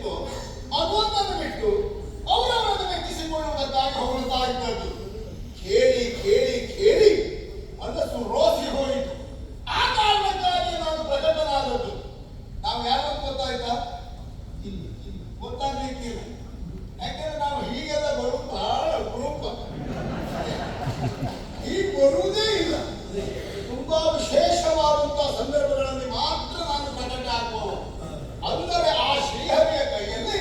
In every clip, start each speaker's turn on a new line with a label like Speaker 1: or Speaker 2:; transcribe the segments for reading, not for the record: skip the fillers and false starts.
Speaker 1: ಏನಿತ್ತು ಅದೊಂದನ್ನು ಬಿಟ್ಟು ಅವರವರನ್ನು ಮೆಚ್ಚಿಸಿಕೊಳ್ಳುವುದಕ್ಕಾಗಿ ಹೊರಡ್ತಾ ಇದ್ದದ್ದು. ಕೇಳಿ ಕೇಳಿ ಕೇಳಿ ಮನಸ್ಸು ರೋಸಿ ಹೋಯಿತು. ಆ ಕಾರಣಕ್ಕಾಗಿ ನಾನು ಪ್ರಕಟನಾದದ್ದು. ನಾವು ಯಾರು ಗೊತ್ತಾಯ್ತಾ? ಗೊತ್ತಾಗ್ಲಿಕ್ಕಿಲ್ಲ. ಯಾಕೆಂದ್ರೆ ನಾವು ಹೀಗೆಲ್ಲ ಬರುವುದು ಬಹಳ ಅಪರೂಪ. ಹೀಗೆ ಬರುವುದೇ ಇಲ್ಲ. ತುಂಬಾ ವಿಶೇಷವಾದಂತಹ ಸಂದರ್ಭಗಳಲ್ಲಿ ಮಾತ್ರ ನಾನು ಪ್ರಕಟ ಆಗುವ. ಅಂದರೆ ಆ ಶ್ರೀಹರಿಯ ಕೈಯಲ್ಲಿ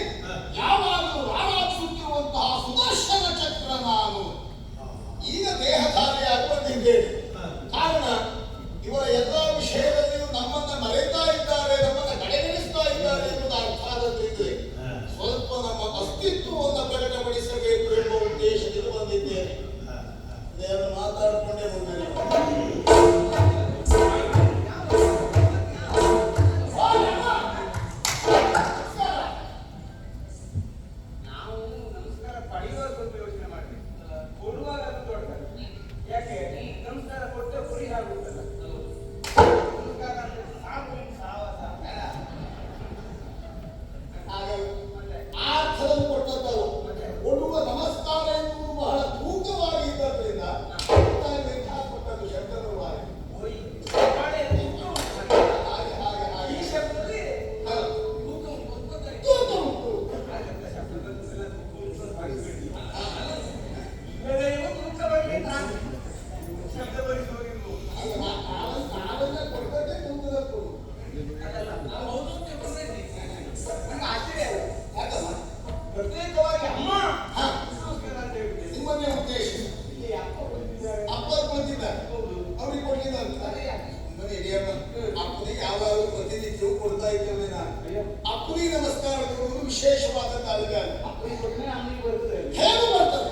Speaker 1: ಯಾವಾಗಲೂ ರಾರಾಜಿಸುತ್ತಿರುವಂತಹ ಸುದರ್ಶನ ಚಕ್ರ ನಾನು ಈಗ ದೇಹಧಾರಿಯಾಗಿ ಬಂದಿದ್ದೇನೆ. ಕಾರಣ ಇವರ ಎಲ್ಲ ವಿಷಯದಲ್ಲಿಯೂ ನಮ್ಮನ್ನ ಮರೆತಾ ಇದ್ದಾರೆ, ನಮ್ಮನ್ನ ಕಡೆಗಣಿಸ್ತಾ ಇದ್ದಾರೆ ಎಂಬುದು ಅರ್ಥ ಆದದ್ರಿಂದ ಸ್ವಲ್ಪ ನಮ್ಮ ಅಸ್ತಿತ್ವವನ್ನು ಪ್ರಕಟಪಡಿಸಬೇಕು ಎಂಬ ಉದ್ದೇಶದಿಂದ ಬಂದಿದ್ದೇನೆ. ಇದನ್ನು ಮಾತಾಡಿಕೊಂಡೇ ಮುಂದೆ ಅಪ್ಪನಿಗೆ ನಮಸ್ಕಾರ ಕೊಡುವುದು ವಿಶೇಷವಾದ ಕಾಲ. ಹೇಗೆ ಬರ್ತದೆ?